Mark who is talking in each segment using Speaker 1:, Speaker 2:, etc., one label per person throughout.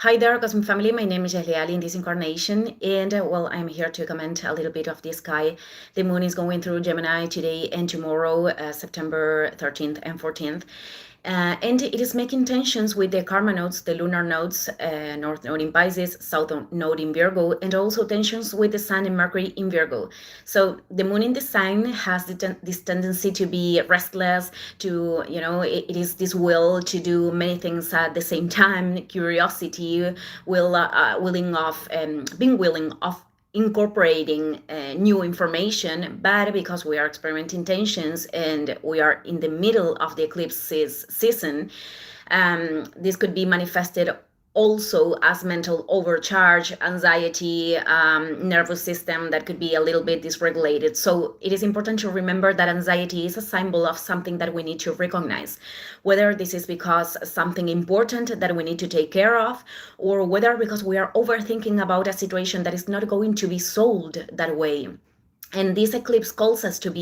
Speaker 1: Hi there, Cosmic Family. My name is Jahliali in this incarnation, and I'm here to comment a little bit of the sky. The moon is going through Gemini today and tomorrow, September 13th and 14th. And it is making tensions with the karma nodes, the lunar nodes, North Node in Pisces, South Node in Virgo, and also tensions with the Sun and Mercury in Virgo. So the moon in the sign has this tendency to be restless, to, it is this will to do many things at the same time, curiosity, being willing of incorporating new information, but because we are experimenting tensions and we are in the middle of the eclipses season, this could be manifested also as mental overcharge, anxiety, nervous system that could be a little bit dysregulated. So it is important to remember that anxiety is a symbol of something that we need to recognize, whether this is because something important that we need to take care of, or whether because we are overthinking about a situation that is not going to be solved that way. And this eclipse calls us to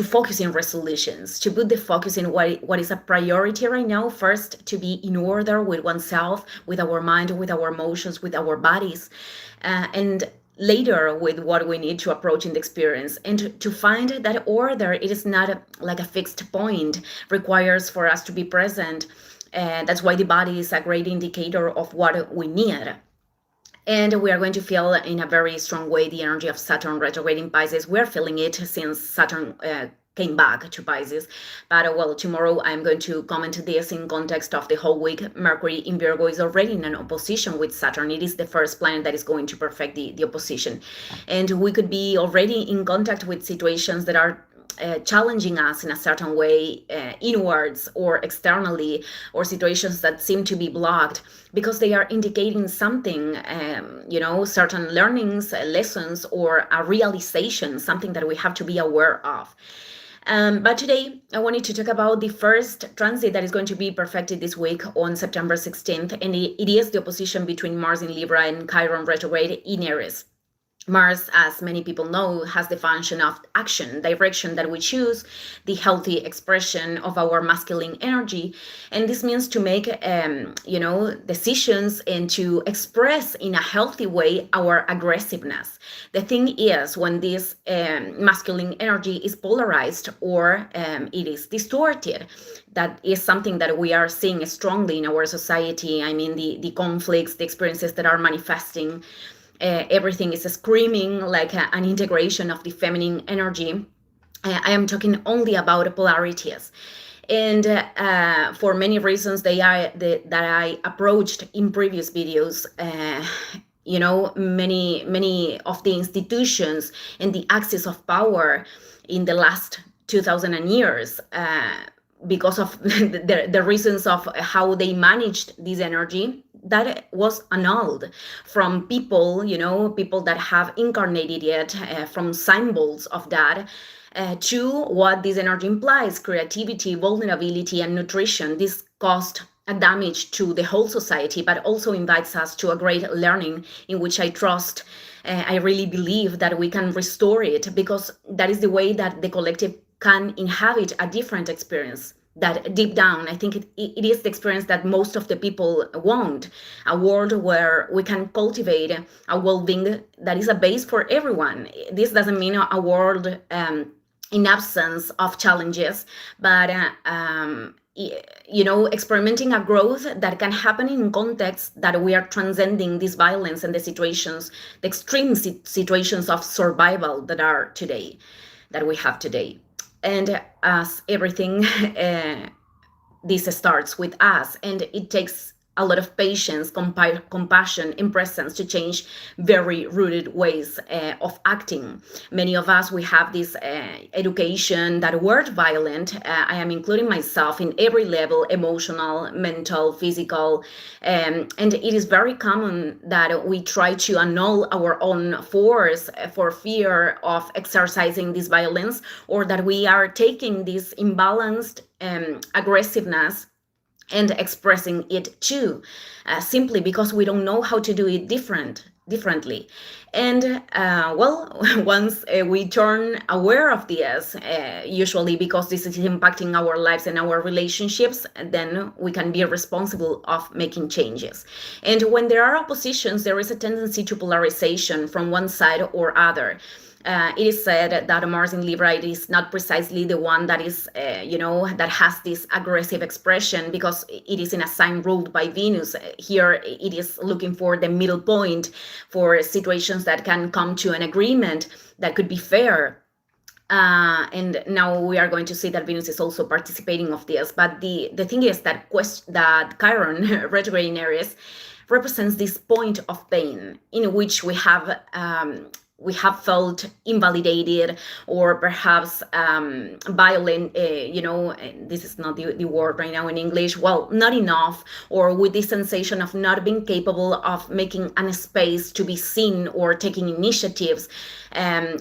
Speaker 1: focus in resolutions, to put the focus in what is a priority right now. First, to be in order with oneself, with our mind, with our emotions, with our bodies, and later with what we need to approach in the experience. And to find that order, it is not like a fixed point, requires for us to be present. That's why the body is a great indicator of what we need. And we are going to feel in a very strong way the energy of Saturn retrograde in Pisces. We're feeling it since Saturn came back to Pisces. But tomorrow I'm going to comment this in context of the whole week. Mercury in Virgo is already in an opposition with Saturn. It is the first planet that is going to perfect the opposition. And we could be already in contact with situations that are challenging us in a certain way, inwards or externally, or situations that seem to be blocked because they are indicating something, certain learnings, lessons, or a realization, something that we have to be aware of. But today, I wanted to talk about the first transit that is going to be perfected this week on September 16th, and it is the opposition between Mars in Libra and Chiron retrograde in Aries. Mars, as many people know, has the function of action, direction that we choose, the healthy expression of our masculine energy. And this means to make, decisions and to express in a healthy way our aggressiveness. The thing is, when this masculine energy is polarized or it is distorted, that is something that we are seeing strongly in our society. I mean, the conflicts, the experiences that are manifesting. Everything is screaming like an integration of the feminine energy. I am talking only about polarities. And for many reasons that I approached in previous videos, many of the institutions and the axis of power in the last 2,000 years, because of the reasons of how they managed this energy, that was annulled from people, people that have incarnated it, from symbols of that, to what this energy implies: creativity, vulnerability, and nutrition. This caused a damage to the whole society, but also invites us to a great learning in which I trust. I really believe that we can restore it, because that is the way that the collective can inhabit a different experience. That deep down, I think it is the experience that most of the people want, a world where we can cultivate a well-being that is a base for everyone. This doesn't mean a world in absence of challenges, but experimenting a growth that can happen in contexts that we are transcending this violence and the situations, the extreme situations of survival that we have today. And as everything, this starts with us, and it takes a lot of patience, compassion, and presence to change very rooted ways of acting. Many of us, we have this education that were violent. I am including myself in every level: emotional, mental, physical. And it is very common that we try to annul our own force for fear of exercising this violence, or that we are taking this imbalanced aggressiveness and expressing it too, simply because we don't know how to do it differently. And well, once we turn aware of this, usually because this is impacting our lives and our relationships, then we can be responsible of making changes. And when there are oppositions, there is a tendency to polarization from one side or other. It is said that Mars in Libra, it is not precisely the one that is, that has this aggressive expression, because it is in a sign ruled by Venus. Here, it is looking for the middle point, for situations that can come to an agreement that could be fair. And now we are going to see that Venus is also participating of this. But the thing is that that Chiron, retrograde in Aries, represents this point of pain in which we have felt invalidated, or perhaps violent, this is not the word right now in English, well, not enough, or with the sensation of not being capable of making a space to be seen or taking initiatives,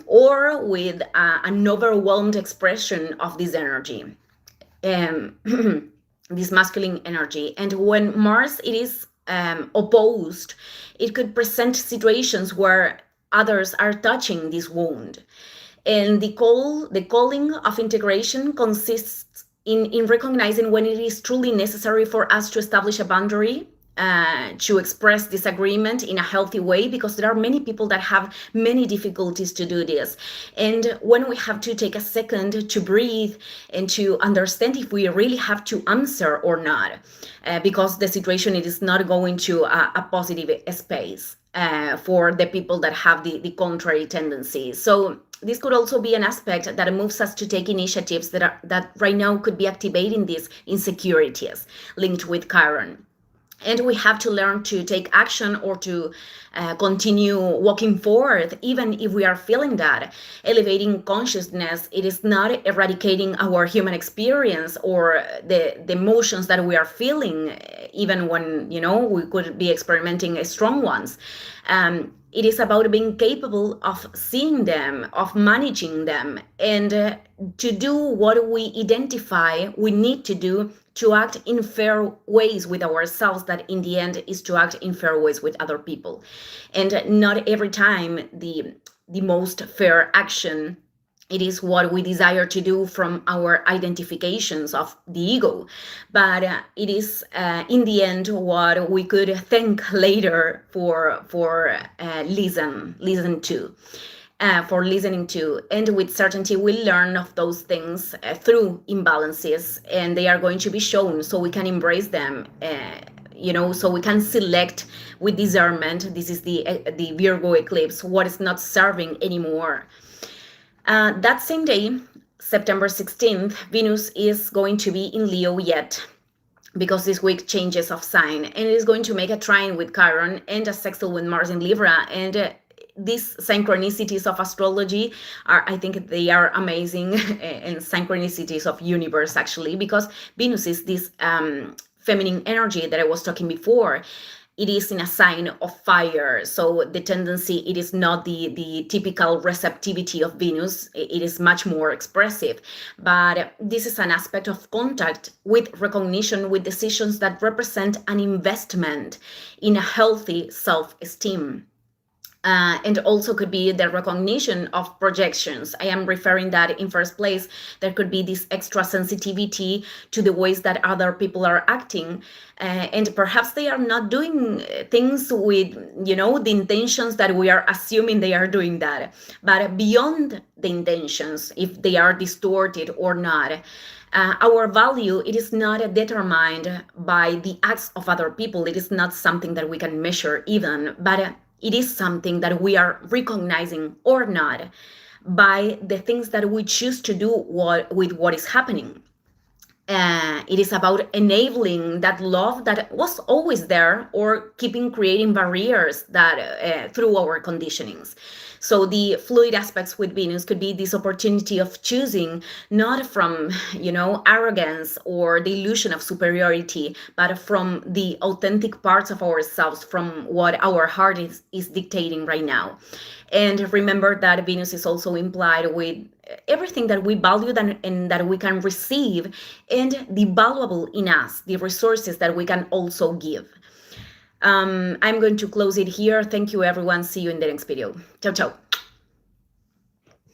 Speaker 1: or with an overwhelmed expression of this energy, this masculine energy. And when Mars, it is opposed, it could present situations where others are touching this wound. And the calling of integration consists in recognizing when it is truly necessary for us to establish a boundary, to express disagreement in a healthy way, because there are many people that have many difficulties to do this. And when we have to take a second to breathe and to understand if we really have to answer or not, because the situation, it is not going to a positive space. For the people that have the contrary tendency. So this could also be an aspect that moves us to take initiatives that right now could be activating these insecurities linked with Chiron. And we have to learn to take action, or to continue walking forward, even if we are feeling that. Elevating consciousness, it is not eradicating our human experience or the emotions that we are feeling, even when, we could be experimenting strong ones. It is about being capable of seeing them, of managing them, and to do what we identify we need to do to act in fair ways with ourselves, that in the end is to act in fair ways with other people. And not every time the most fair action, it is what we desire to do from our identifications of the ego, but it is in the end what we could thank later for listen to. For listening to, and with certainty we'll learn of those things through imbalances, and they are going to be shown so we can embrace them, so we can select with discernment. This is the Virgo eclipse, what is not serving anymore. That same day, September 16th, Venus is going to be in Leo yet, because this week changes of sign, and it is going to make a trine with Chiron and a sextile with Mars in Libra. And these synchronicities of astrology I think they are amazing, and synchronicities of universe, actually, because Venus is this feminine energy that I was talking before. It is in a sign of fire, so the tendency, it is not the typical receptivity of Venus. It is much more expressive, but this is an aspect of contact with recognition, with decisions that represent an investment in a healthy self-esteem. And also could be the recognition of projections. I am referring that in first place, there could be this extra sensitivity to the ways that other people are acting. And perhaps they are not doing things with, the intentions that we are assuming they are doing that. But beyond the intentions, if they are distorted or not, our value, it is not determined by the acts of other people. It is not something that we can measure even, but it is something that we are recognizing or not by the things that we choose to do with what is happening. It is about enabling that love that was always there, or keeping creating barriers that through our conditionings. So the fluid aspects with Venus could be this opportunity of choosing not from, arrogance or the illusion of superiority, but from the authentic parts of ourselves, from what our heart is dictating right now. And remember that Venus is also implied with everything that we value and that we can receive, and the valuable in us, the resources that we can also give. I'm going to close it here. Thank you, everyone. See you in the next video. Ciao, ciao.